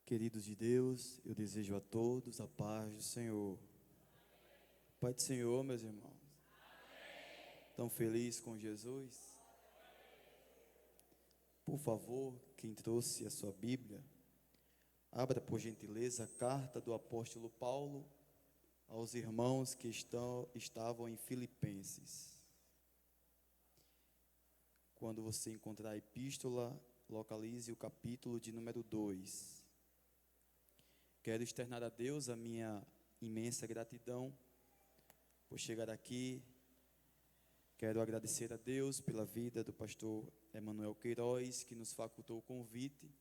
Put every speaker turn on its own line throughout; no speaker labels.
Queridos de Deus, eu desejo a todos a paz do Senhor. Pai do Senhor, meus irmãos. Tão feliz com Jesus? Por favor, quem trouxe a sua Bíblia, abra por gentileza a carta do apóstolo Paulo aos irmãos que estavam em Filipenses. Quando você encontrar a epístola, localize o capítulo de número 2. Quero externar a Deus a minha imensa gratidão por chegar aqui. Quero agradecer a Deus pela vida do pastor Emanuel Queiroz, que nos facultou o convite.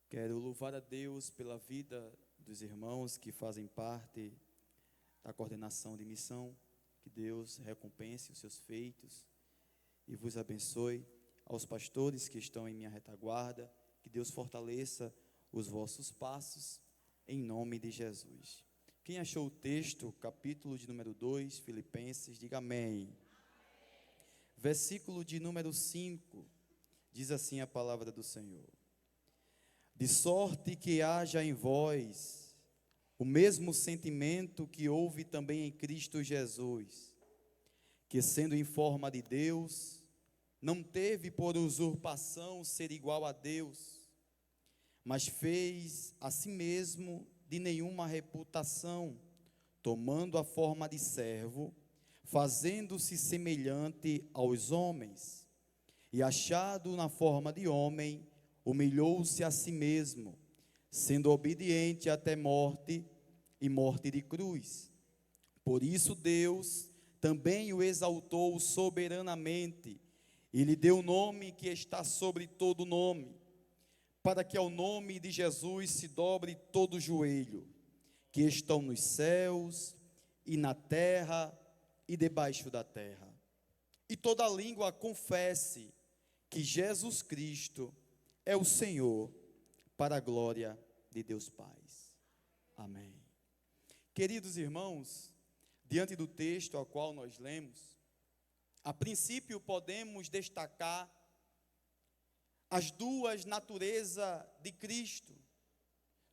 Quero louvar a Deus pela vida dos irmãos que fazem parte da coordenação de missão. Que Deus recompense os seus feitos e vos abençoe. Aos pastores que estão em minha retaguarda, que Deus fortaleça os vossos passos, em nome de Jesus. Quem achou o texto, capítulo de número 2, Filipenses, diga amém. Versículo de número 5, diz assim a palavra do Senhor: de sorte que haja em vós o mesmo sentimento que houve também em Cristo Jesus, que sendo em forma de Deus, não teve por usurpação ser igual a Deus, mas fez a si mesmo de nenhuma reputação, tomando a forma de servo, fazendo-se semelhante aos homens, e achado na forma de homem, humilhou-se a si mesmo, sendo obediente até morte, e morte de cruz. Por isso Deus também o exaltou soberanamente, e lhe deu o nome que está sobre todo nome, para que ao nome de Jesus se dobre todo o joelho, que estão nos céus, e na terra, e debaixo da terra. E toda língua confesse que Jesus Cristo é o Senhor, para a glória de Deus Pai. Amém. Queridos irmãos, diante do texto ao qual nós lemos, a princípio podemos destacar as duas naturezas de Cristo.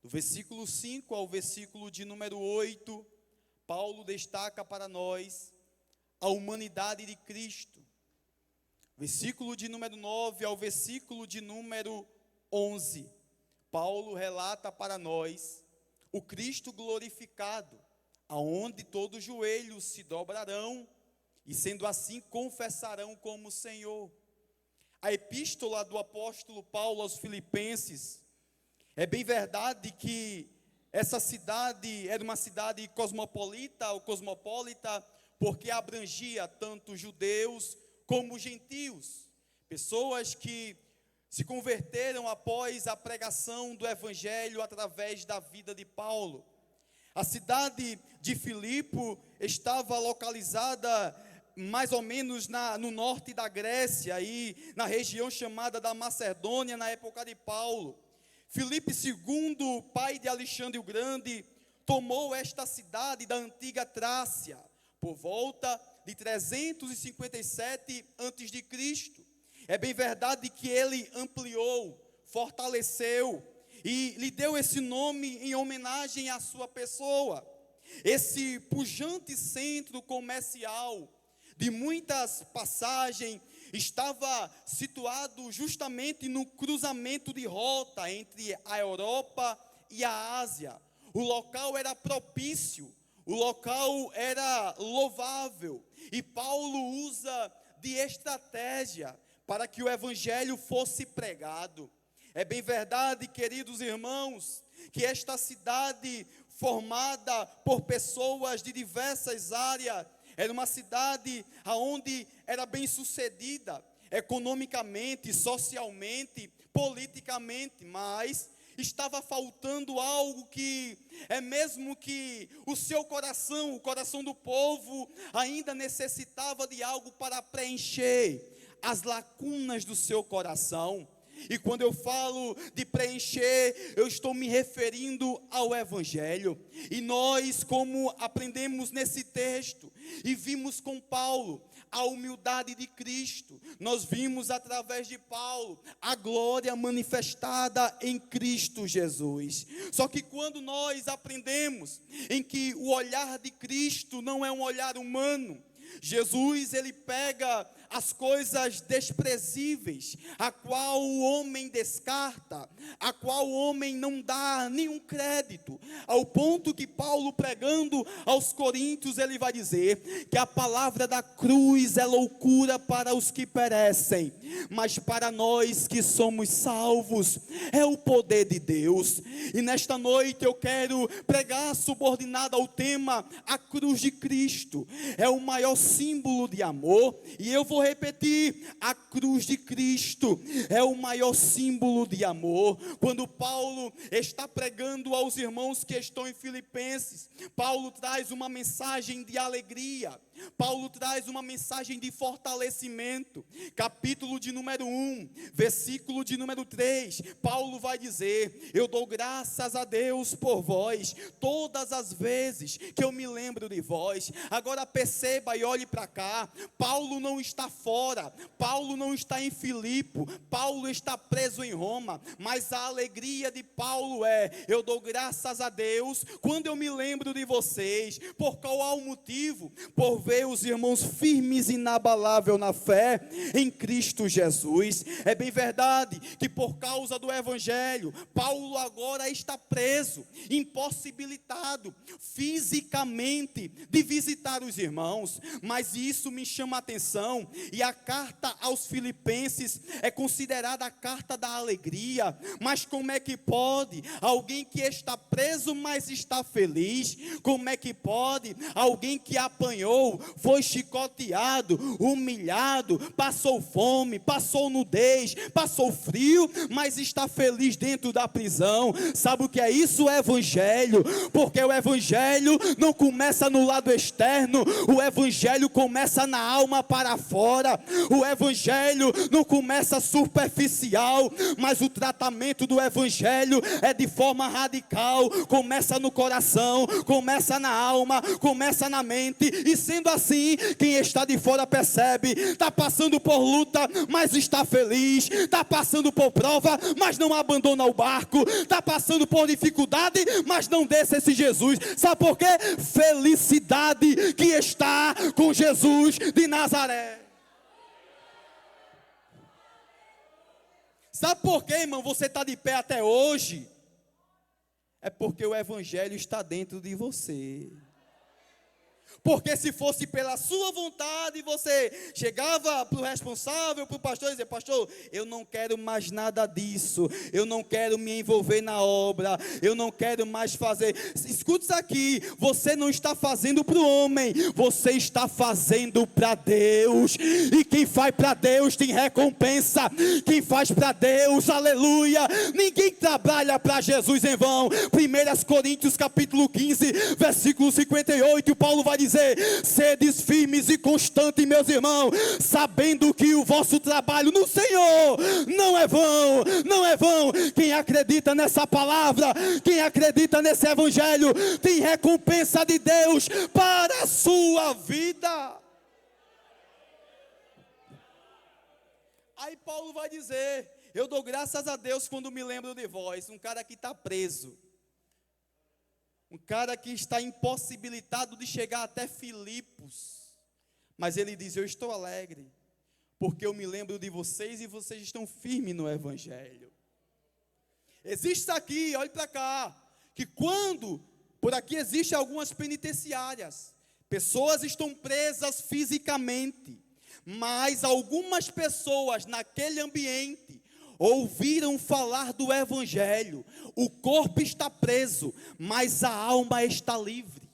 Do versículo 5 ao versículo de número 8, Paulo destaca para nós a humanidade de Cristo. Versículo de número 9 ao versículo de número 11, Paulo relata para nós o Cristo glorificado, aonde todos os joelhos se dobrarão e sendo assim confessarão como Senhor. A epístola do apóstolo Paulo aos Filipenses, é bem verdade que essa cidade era uma cidade cosmopolita, ou cosmopolita, porque abrangia tanto judeus como gentios, pessoas que se converteram após a pregação do evangelho através da vida de Paulo. A cidade de Filipe estava localizada mais ou menos no norte da Grécia, aí na região chamada da Macedônia, na época de Paulo. Filipe II, pai de Alexandre o Grande, tomou esta cidade da antiga Trácia, por volta de 357 a.C. É bem verdade que ele ampliou, fortaleceu, e lhe deu esse nome em homenagem à sua pessoa. Esse pujante centro comercial, de muitas passagens, estava situado justamente no cruzamento de rota entre a Europa e a Ásia. O local era propício, o local era louvável, e Paulo usa de estratégia para que o evangelho fosse pregado. É bem verdade, queridos irmãos, que esta cidade, formada por pessoas de diversas áreas, era uma cidade onde era bem sucedida, economicamente, socialmente, politicamente, mas estava faltando algo que é mesmo que o seu coração, o coração do povo, ainda necessitava de algo para preencher as lacunas do seu coração. E quando eu falo de preencher, eu estou me referindo ao Evangelho. E nós, como aprendemos nesse texto, e vimos com Paulo, a humildade de Cristo. Nós vimos através de Paulo a glória manifestada em Cristo Jesus. Só que quando nós aprendemos em que o olhar de Cristo não é um olhar humano, Jesus, ele pega as coisas desprezíveis, a qual o homem descarta, a qual o homem não dá nenhum crédito, ao ponto que Paulo, pregando aos Coríntios, ele vai dizer que a palavra da cruz é loucura para os que perecem, mas para nós que somos salvos, é o poder de Deus. E nesta noite eu quero pregar subordinado ao tema, a cruz de Cristo, é o maior símbolo de amor, e eu vou repetir, a cruz de Cristo é o maior símbolo de amor. Quando Paulo está pregando aos irmãos que estão em Filipenses, Paulo traz uma mensagem de alegria, Paulo traz uma mensagem de fortalecimento. Capítulo de número 1, versículo de número 3, Paulo vai dizer: eu dou graças a Deus por vós, todas as vezes que eu me lembro de vós. Agora perceba e olhe para cá, Paulo não está fora, Paulo não está em Filipe, Paulo está preso em Roma, mas a alegria de Paulo é: eu dou graças a Deus quando eu me lembro de vocês. Por qual motivo? Por ver os irmãos firmes e inabalável na fé em Cristo Jesus. É bem verdade que por causa do Evangelho, Paulo agora está preso, impossibilitado fisicamente de visitar os irmãos, mas isso me chama a atenção, e a carta aos Filipenses é considerada a carta da alegria. Mas como é que pode alguém que está preso, mas está feliz? Como é que pode alguém que apanhou, foi chicoteado, humilhado, passou fome, passou nudez, passou frio, mas está feliz dentro da prisão? Sabe o que é isso? O Evangelho. Porque o Evangelho não começa no lado externo, o Evangelho começa na alma para fora. O Evangelho não começa superficial, mas o tratamento do Evangelho é de forma radical. Começa no coração, começa na alma, começa na mente. E sendo assim, quem está de fora percebe, está passando por luta, mas está feliz, está passando por prova, mas não abandona o barco, está passando por dificuldade, mas não deixa esse Jesus. Sabe por quê? Felicidade que está com Jesus de Nazaré. Sabe por quê, irmão, você está de pé até hoje? É porque o Evangelho está dentro de você. Porque se fosse pela sua vontade, você chegava para o responsável, para o pastor e dizia: pastor, eu não quero mais nada disso, eu não quero me envolver na obra, eu não quero mais fazer. Escute isso aqui, você não está fazendo para o homem, você está fazendo para Deus, e quem faz para Deus tem recompensa. Quem faz para Deus, aleluia, ninguém trabalha para Jesus em vão. 1 Coríntios capítulo 15, versículo 58, Paulo vai dizer: sedes firmes e constantes, meus irmãos, sabendo que o vosso trabalho no Senhor não é vão, não é vão. Quem acredita nessa palavra, quem acredita nesse Evangelho, tem recompensa de Deus para a sua vida. Aí Paulo vai dizer: eu dou graças a Deus quando me lembro de vós. Um cara que está preso, um cara que está impossibilitado de chegar até Filipos, mas ele diz: eu estou alegre, porque eu me lembro de vocês e vocês estão firmes no Evangelho. Existe aqui, olhe para cá, que quando, por aqui existem algumas penitenciárias, pessoas estão presas fisicamente, mas algumas pessoas naquele ambiente ouviram falar do Evangelho. O corpo está preso, mas a alma está livre.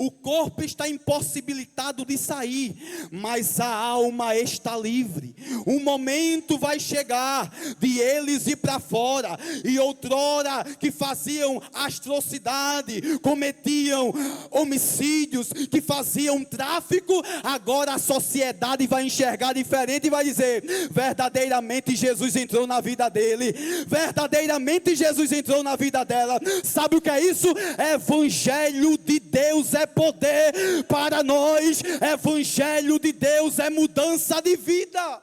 O corpo está impossibilitado de sair, mas a alma está livre. Um momento vai chegar de eles ir para fora, e outrora que faziam atrocidade, cometiam homicídios, que faziam tráfico, agora a sociedade vai enxergar diferente e vai dizer: verdadeiramente Jesus entrou na vida dele, verdadeiramente Jesus entrou na vida dela. Sabe o que é isso? Evangelho de Deus é poder para nós. Evangelho de Deus é mudança de vida.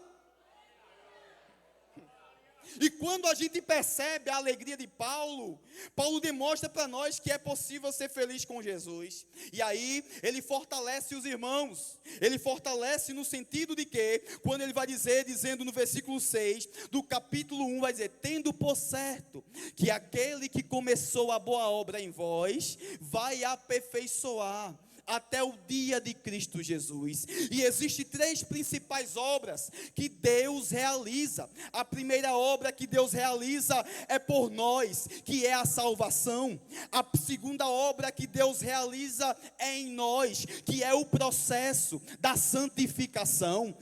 E quando a gente percebe a alegria de Paulo, Paulo demonstra para nós que é possível ser feliz com Jesus. E aí ele fortalece os irmãos. Ele fortalece no sentido de que, quando ele vai dizendo no versículo 6 do capítulo 1, vai dizer: tendo por certo que aquele que começou a boa obra em vós, vai aperfeiçoar até o dia de Cristo Jesus. E existem 3 principais obras que Deus realiza. A primeira obra que Deus realiza é por nós, que é a salvação. A segunda obra que Deus realiza é em nós, que é o processo da santificação.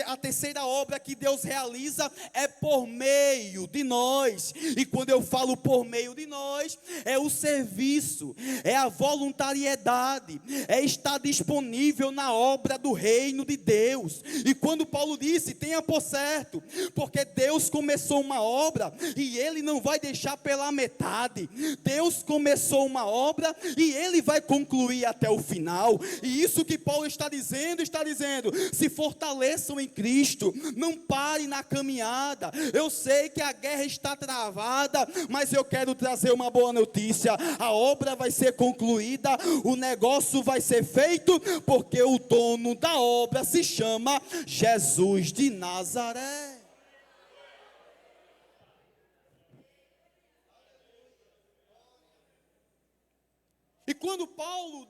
A terceira obra que Deus realiza é por meio de nós. E quando eu falo por meio de nós, é o serviço, é a voluntariedade, é estar disponível na obra do reino de Deus. E quando Paulo disse: tenha por certo, porque Deus começou uma obra e Ele não vai deixar pela metade. Deus começou uma obra e Ele vai concluir até o final. E isso que Paulo está dizendo, se fortaleçam em Cristo, não pare na caminhada. Eu sei que a guerra está travada, mas eu quero trazer uma boa notícia: a obra vai ser concluída, o negócio vai ser feito, porque o dono da obra se chama Jesus de Nazaré. E quando Paulo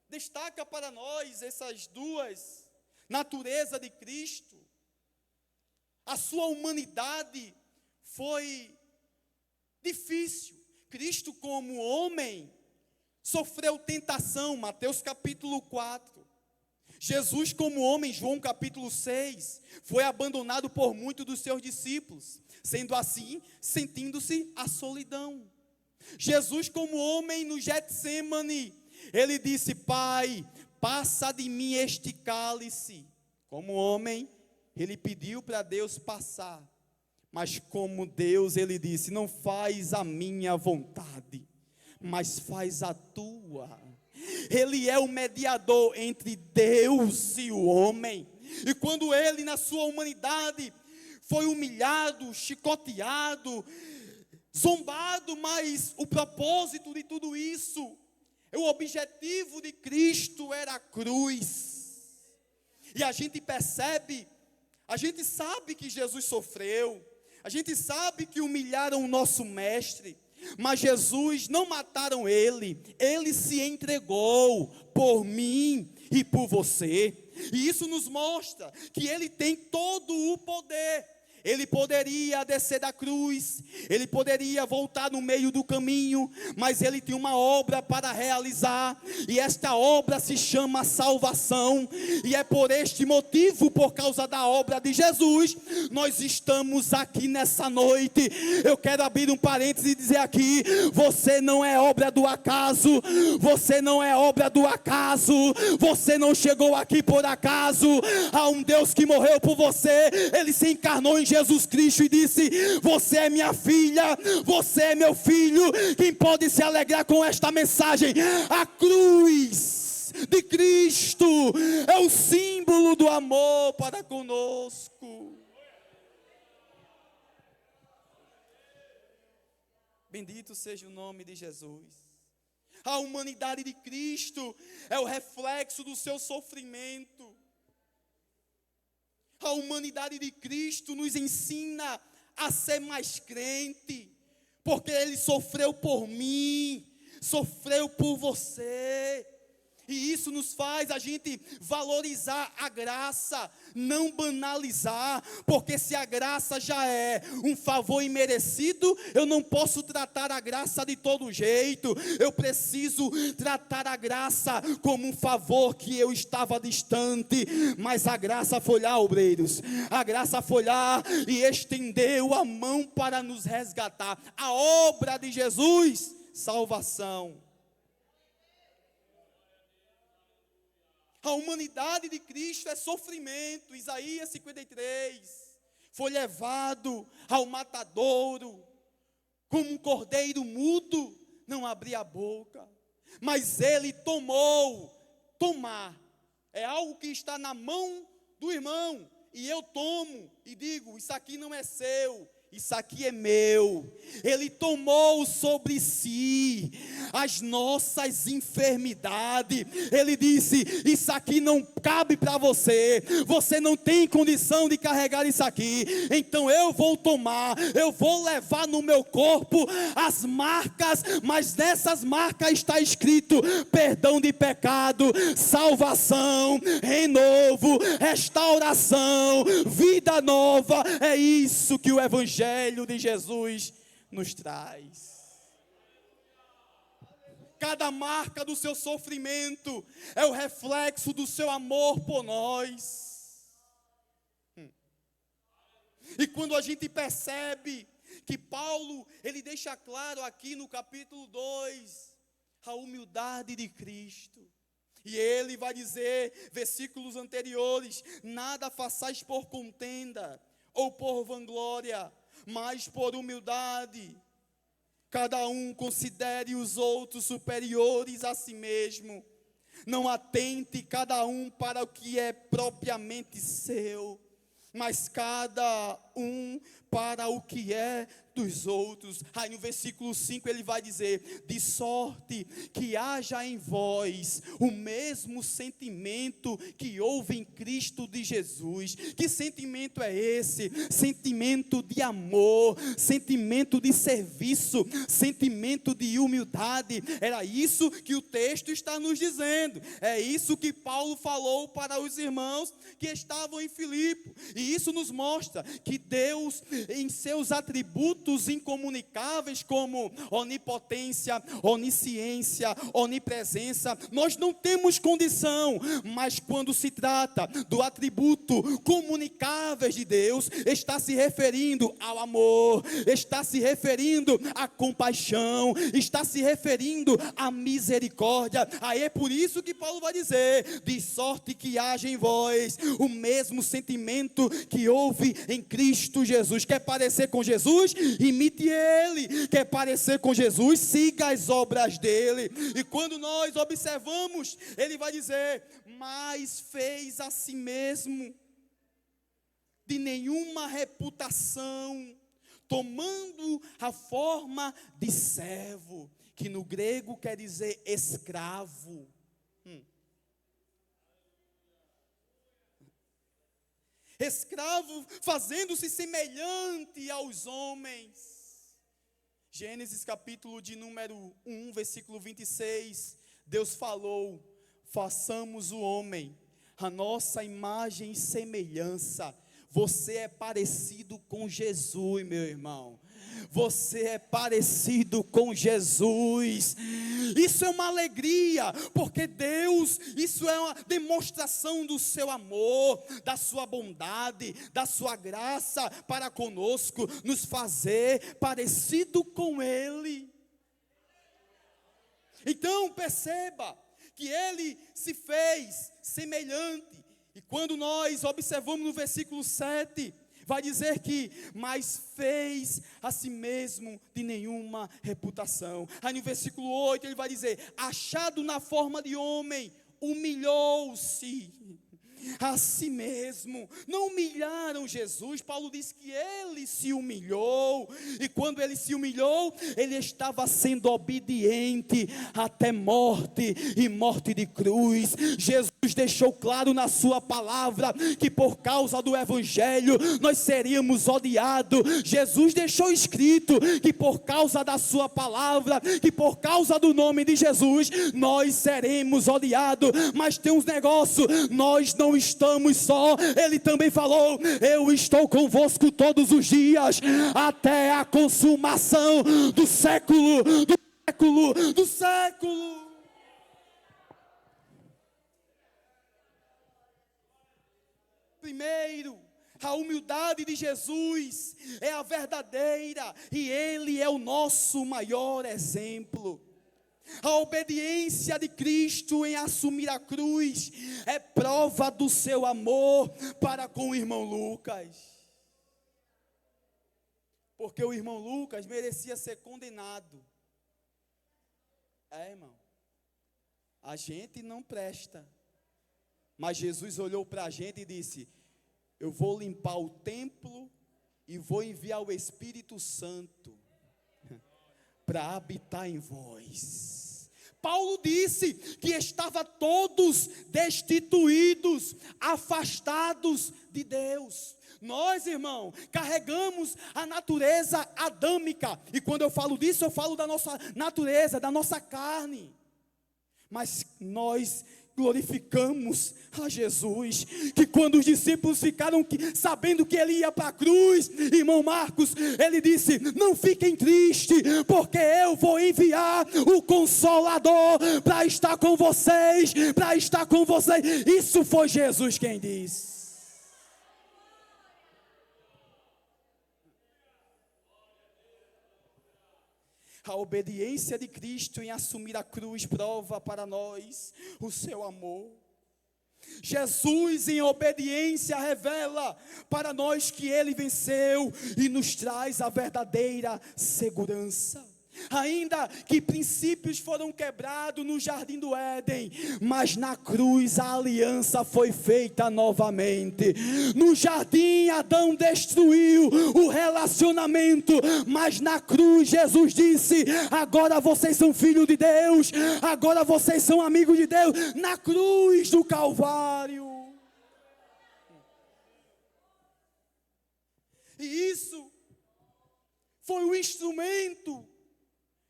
destaca para nós essas duas naturezas de Cristo, a sua humanidade foi difícil. Cristo, como homem, sofreu tentação, Mateus capítulo 4. Jesus, como homem, João capítulo 6, foi abandonado por muitos dos seus discípulos, sendo assim, sentindo-se a solidão. Jesus, como homem, no Getsêmani, ele disse: Pai, passa de mim este cálice. Como homem, ele pediu para Deus passar, mas como Deus, ele disse: não faz a minha vontade, mas faz a tua. Ele é o mediador entre Deus e o homem. E quando ele, na sua humanidade, foi humilhado, chicoteado, zombado, mas o propósito de tudo isso, o objetivo de Cristo era a cruz. E a gente percebe, a gente sabe que Jesus sofreu, a gente sabe que humilharam o nosso mestre, mas Jesus, não mataram ele se entregou por mim e por você. E isso nos mostra que ele tem todo o poder. Ele poderia descer da cruz, ele poderia voltar no meio do caminho, mas ele tem uma obra para realizar, e esta obra se chama salvação. E é por este motivo, por causa da obra de Jesus, nós estamos aqui nessa noite. Eu quero abrir um parênteses e dizer aqui: você não é obra do acaso, você não é obra do acaso, você não chegou aqui por acaso. Há um Deus que morreu por você, ele se encarnou em Jesus Cristo e disse: você é minha filha, você é meu filho. Quem pode se alegrar com esta mensagem? A cruz de Cristo é o símbolo do amor para conosco. Bendito seja o nome de Jesus. A humanidade de Cristo é o reflexo do seu sofrimento. A humanidade de Cristo nos ensina a ser mais crente, porque Ele sofreu por mim, sofreu por você. E isso nos faz a gente valorizar a graça, não banalizar, porque se a graça já é um favor imerecido, eu não posso tratar a graça de todo jeito. Eu preciso tratar a graça como um favor que eu estava distante, mas a graça foi lá, obreiros, a graça foi lá e estendeu a mão para nos resgatar. A obra de Jesus, salvação. A humanidade de Cristo é sofrimento. Isaías 53, foi levado ao matadouro, como um cordeiro mudo, não abria a boca. mas ele tomou. Tomar é algo que está na mão do irmão, e eu tomo e digo: isso aqui não é seu, isso aqui é meu. Ele tomou sobre si as nossas enfermidades. Ele disse: isso aqui não cabe para você, você não tem condição de carregar isso aqui, então eu vou tomar, eu vou levar no meu corpo as marcas, mas nessas marcas está escrito perdão de pecado, salvação, renovo, restauração, vida nova. É isso que o Evangelho de Jesus nos traz. Cada marca do seu sofrimento é o reflexo do seu amor por nós. E quando a gente percebe que Paulo, ele deixa claro aqui no capítulo 2, a humildade de Cristo. E ele vai dizer, versículos anteriores: nada façais por contenda ou por vanglória, mas por humildade. Cada um considere os outros superiores a si mesmo. Não atente cada um para o que é propriamente seu, mas cada um para o que é dos outros. Aí no versículo 5 ele vai dizer: de sorte que haja em vós o mesmo sentimento que houve em Cristo de Jesus. Que sentimento é esse? Sentimento de amor, sentimento de serviço, sentimento de humildade. Era isso que o texto está nos dizendo. É isso que Paulo falou para os irmãos que estavam em Filipe. E isso nos mostra que Deus, em seus atributos incomunicáveis, como onipotência, onisciência, onipresença, nós não temos condição, mas quando se trata do atributo comunicáveis de Deus, está se referindo ao amor, está se referindo à compaixão, está se referindo à misericórdia. Aí é por isso que Paulo vai dizer: de sorte que haja em vós o mesmo sentimento que houve em Cristo Jesus. Quer parecer com Jesus? Imite Ele. Quer parecer com Jesus? Siga as obras dele. E quando nós observamos, ele vai dizer: mas fez a si mesmo de nenhuma reputação, tomando a forma de servo, que no grego quer dizer escravo. Escravo, fazendo-se semelhante aos homens. Gênesis capítulo de número 1, versículo 26, Deus falou: façamos o homem a nossa imagem e semelhança. Você é parecido com Jesus, meu irmão. Você é parecido com Jesus. Isso é uma alegria, porque Deus, isso é uma demonstração do seu amor, da sua bondade, da sua graça para conosco, nos fazer parecido com Ele. Então perceba que Ele se fez semelhante. E quando nós observamos no versículo 7, vai dizer que: mas fez a si mesmo de nenhuma reputação. Aí no versículo 8 ele vai dizer: achado na forma de homem, humilhou-se a si mesmo. Não humilharam Jesus. Paulo diz que ele se humilhou, e quando ele se humilhou, ele estava sendo obediente até morte, e morte de cruz. Jesus deixou claro na sua palavra que por causa do Evangelho nós seríamos odiados. Jesus deixou escrito que por causa da sua palavra, que por causa do nome de Jesus, nós seremos odiados. Mas tem uns negócios: nós não estamos só. Ele também falou: eu estou convosco todos os dias, até a consumação do século, do século, do século. Primeiro, a humildade de Jesus é a verdadeira, e Ele é o nosso maior exemplo. A obediência de Cristo em assumir a cruz é prova do seu amor para com o irmão Lucas. Porque o irmão Lucas merecia ser condenado. Irmão, a gente não presta. Mas Jesus olhou para a gente e disse: eu vou limpar o templo e vou enviar o Espírito Santo para habitar em vós. Paulo disse que estava todos destituídos, afastados de Deus. Nós, irmão, carregamos a natureza adâmica. E quando eu falo disso, eu falo da nossa natureza, da nossa carne. Mas nós glorificamos a Jesus, que quando os discípulos ficaram sabendo que ele ia para a cruz, irmão Marcos, ele disse: não fiquem tristes, porque eu vou enviar o Consolador para estar com vocês, Isso foi Jesus quem disse. A obediência de Cristo em assumir a cruz prova para nós o seu amor. Jesus em obediência revela para nós que Ele venceu e nos traz a verdadeira segurança. Ainda que princípios foram quebrados no jardim do Éden, mas na cruz a aliança foi feita novamente. No jardim Adão destruiu o relacionamento, mas na cruz Jesus disse: agora vocês são filhos de Deus, agora vocês são amigos de Deus. Na cruz do Calvário. E isso foi o instrumento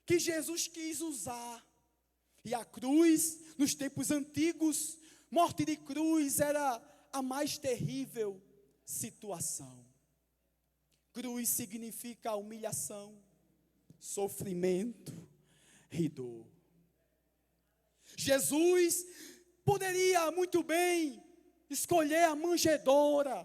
que Jesus quis usar. E a cruz, nos tempos antigos, morte de cruz era a mais terrível situação. Cruz significa humilhação, sofrimento e dor. Jesus poderia muito bem escolher a manjedoura,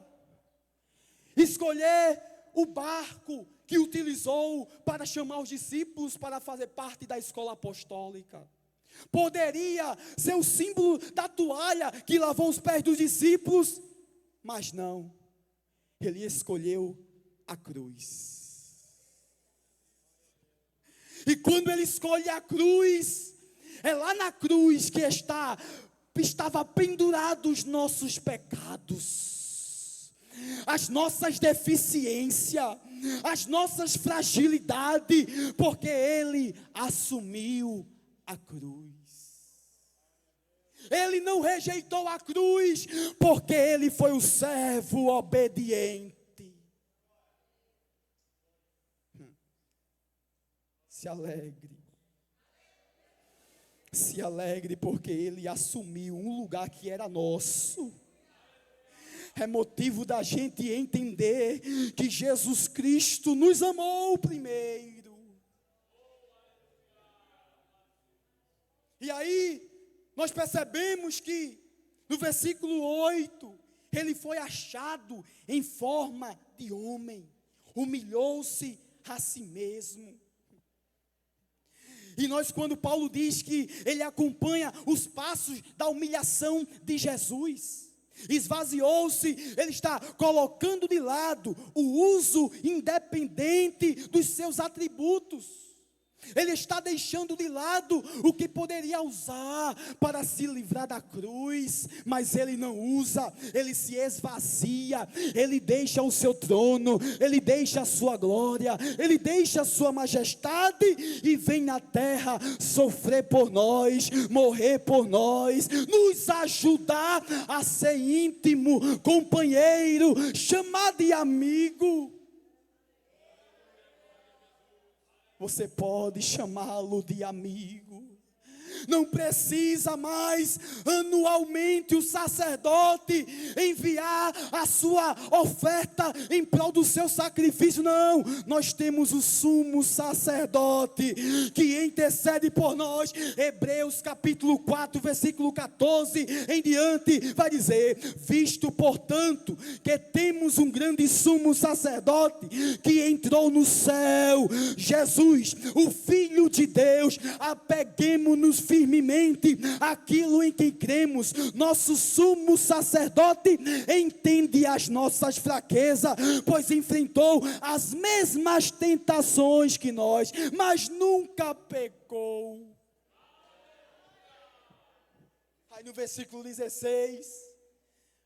escolher o barco que utilizou para chamar os discípulos para fazer parte da escola apostólica. Poderia ser o símbolo da toalha que lavou os pés dos discípulos, mas não. Ele escolheu a cruz. E quando ele escolhe a cruz, é lá na cruz que estava pendurado os nossos pecados, as nossas deficiências, as nossas fragilidades, porque Ele assumiu a cruz. Ele não rejeitou a cruz, porque Ele foi o servo obediente. Se alegre, porque Ele assumiu um lugar que era nosso. É motivo da gente entender que Jesus Cristo nos amou primeiro. E aí, nós percebemos que no versículo 8, ele foi achado em forma de homem, humilhou-se a si mesmo. E nós, quando Paulo diz que ele acompanha os passos da humilhação de Jesus, esvaziou-se, ele está colocando de lado o uso independente dos seus atributos. Ele está deixando de lado o que poderia usar para se livrar da cruz, mas ele não usa, ele se esvazia, ele deixa o seu trono, ele deixa a sua glória, ele deixa a sua majestade e vem na terra sofrer por nós, morrer por nós, nos ajudar a ser íntimo, companheiro, chamar de amigo. Você pode chamá-lo de amigo. Não precisa mais anualmente o sacerdote enviar a sua oferta em prol do seu sacrifício. Não, nós temos o sumo sacerdote que intercede por nós. Hebreus capítulo 4, versículo 14 em diante vai dizer: visto portanto que temos um grande sumo sacerdote que entrou no céu, Jesus, o Filho de Deus, apeguemo-nos firmemente aquilo em que cremos. Nosso sumo sacerdote entende as nossas fraquezas, pois enfrentou as mesmas tentações que nós, mas nunca pecou.
Aí no versículo 16,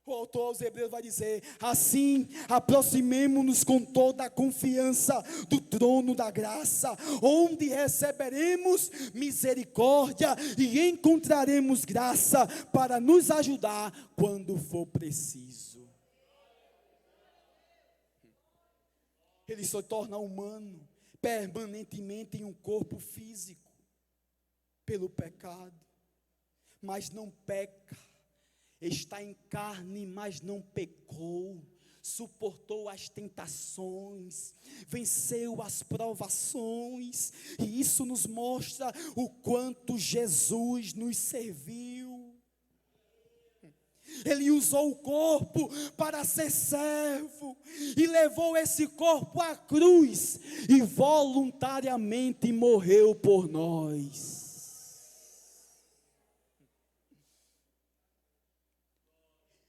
o autor aos Hebreus vai dizer: assim, aproximemo-nos com toda a confiança do trono da graça, onde receberemos misericórdia e encontraremos graça para nos ajudar quando for preciso. Ele se torna humano permanentemente em um corpo físico pelo pecado, mas não peca. Está em carne, mas não pecou. Suportou as tentações, venceu as provações, e isso nos mostra o quanto Jesus nos serviu. Ele usou o corpo para ser servo, e levou esse corpo à cruz, e voluntariamente morreu por nós.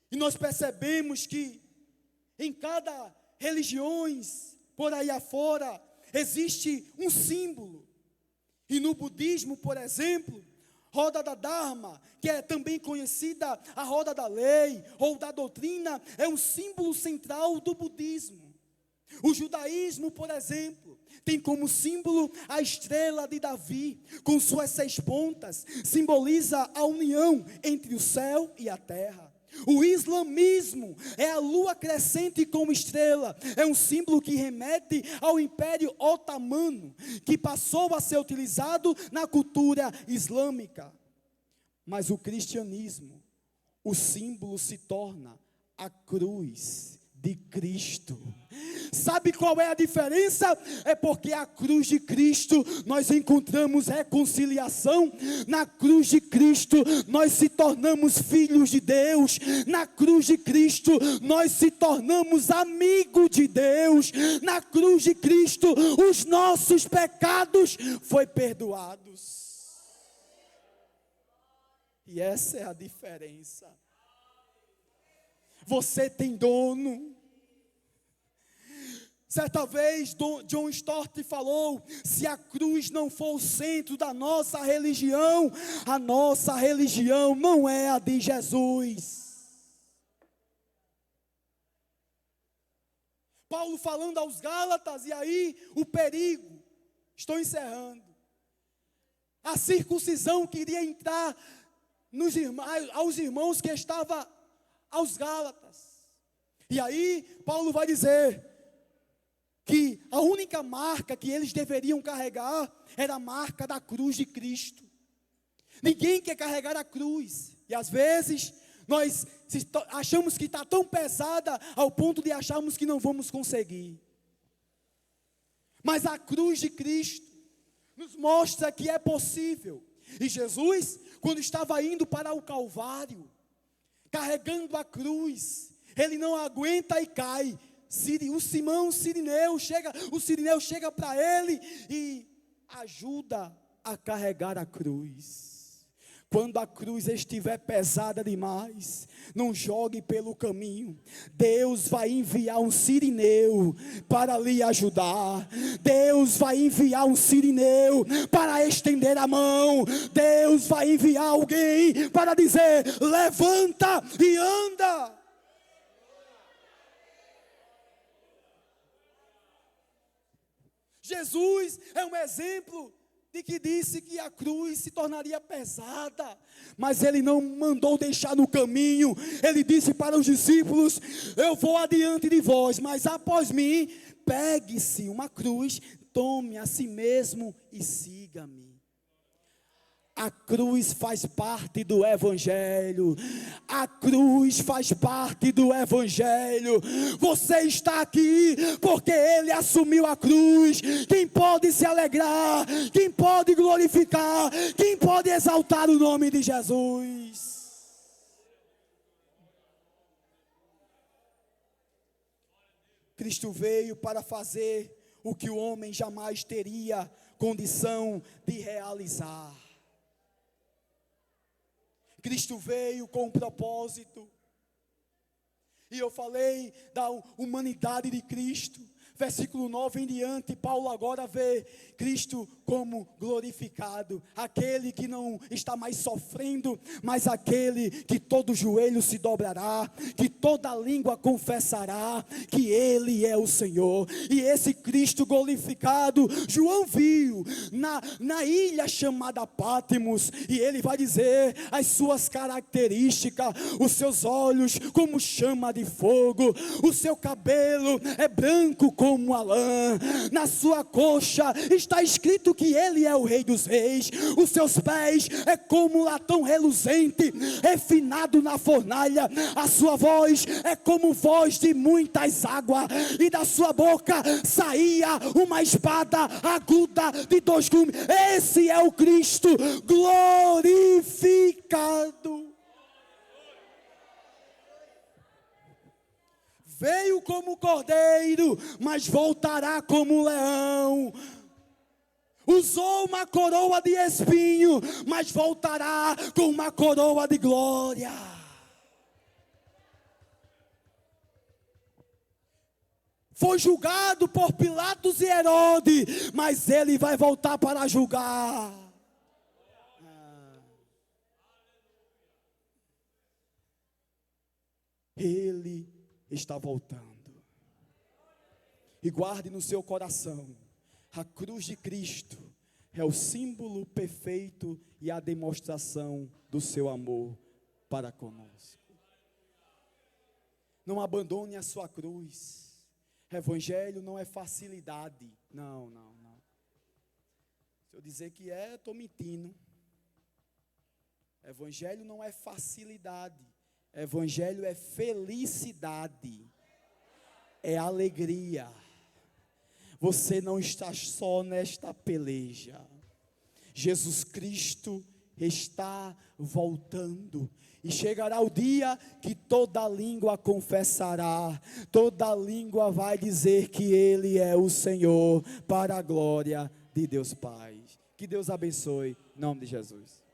E nós percebemos que em cada religiões por aí afora existe um símbolo. E no budismo, por exemplo, roda da Dharma, que é também conhecida a roda da lei ou da doutrina, é um símbolo central do budismo. O judaísmo, por exemplo, tem como símbolo a estrela de Davi, com suas 6 pontas, simboliza a união entre o céu e a terra. O islamismo é a lua crescente como estrela, é um símbolo que remete ao Império Otomano, que passou a ser utilizado na cultura islâmica. Mas o cristianismo, o símbolo se torna a cruz de Cristo. Sabe qual é a diferença? É porque a cruz de Cristo nós encontramos reconciliação. Na cruz de Cristo nós se tornamos filhos de Deus. Na cruz de Cristo nós se tornamos amigos de Deus. Na cruz de Cristo os nossos pecados foram perdoados. E essa é a diferença. Você tem dono. Certa vez John Stott falou: se a cruz não for o centro da nossa religião, a nossa religião não é a de Jesus. Paulo falando aos Gálatas, e aí o perigo, estou encerrando, a circuncisão queria entrar aos irmãos que estavam aos Gálatas. E aí Paulo vai dizer que a única marca que eles deveriam carregar era a marca da cruz de Cristo. Ninguém quer carregar a cruz, e às vezes nós achamos que está tão pesada ao ponto de acharmos que não vamos conseguir. Mas a cruz de Cristo nos mostra que é possível. E Jesus, quando estava indo para o Calvário, carregando a cruz, ele não aguenta e cai. O Simão Cirineu chega para ele e ajuda a carregar a cruz. Quando a cruz estiver pesada demais, não jogue pelo caminho. Deus vai enviar um Cirineu para lhe ajudar. Deus vai enviar um Cirineu para estender a mão. Deus vai enviar alguém para dizer: levanta e anda. Jesus é um exemplo de que disse que a cruz se tornaria pesada, mas ele não mandou deixar no caminho. Ele disse para os discípulos: eu vou adiante de vós, mas após mim, pegue-se uma cruz, tome a si mesmo e siga-me. A cruz faz parte do Evangelho. A cruz faz parte do Evangelho. Você está aqui porque Ele assumiu a cruz. Quem pode se alegrar? Quem pode glorificar? Quem pode exaltar o nome de Jesus? Cristo veio para fazer o que o homem jamais teria condição de realizar. Cristo veio com um propósito. E eu falei da humanidade de Cristo. Versículo 9 em diante, Paulo agora vê Cristo como glorificado, aquele que não está mais sofrendo, mas aquele que todo joelho se dobrará, que toda língua confessará que Ele é o Senhor. E esse Cristo glorificado, João viu na ilha chamada Patmos, e ele vai dizer as suas características: os seus olhos como chama de fogo, o seu cabelo é branco como a lã, na sua coxa está escrito que ele é o Rei dos Reis, os seus pés é como latão reluzente, refinado na fornalha, a sua voz é como voz de muitas águas, e da sua boca saía uma espada aguda de 2 gumes. Esse é o Cristo glorificado. Veio como cordeiro, mas voltará como leão. Usou uma coroa de espinho, mas voltará com uma coroa de glória. Foi julgado por Pilatos e Herodes, mas ele vai voltar para julgar. Ele está voltando. E guarde no seu coração: a cruz de Cristo é o símbolo perfeito e a demonstração do seu amor para conosco. Não abandone a sua cruz. Evangelho não é facilidade. Não. Se eu dizer que estou mentindo. Evangelho não é facilidade. Evangelho é felicidade. É alegria. Você não está só nesta peleja. Jesus Cristo está voltando. E chegará o dia que toda língua confessará, toda língua vai dizer que Ele é o Senhor, para a glória de Deus Pai. Que Deus abençoe, em nome de Jesus.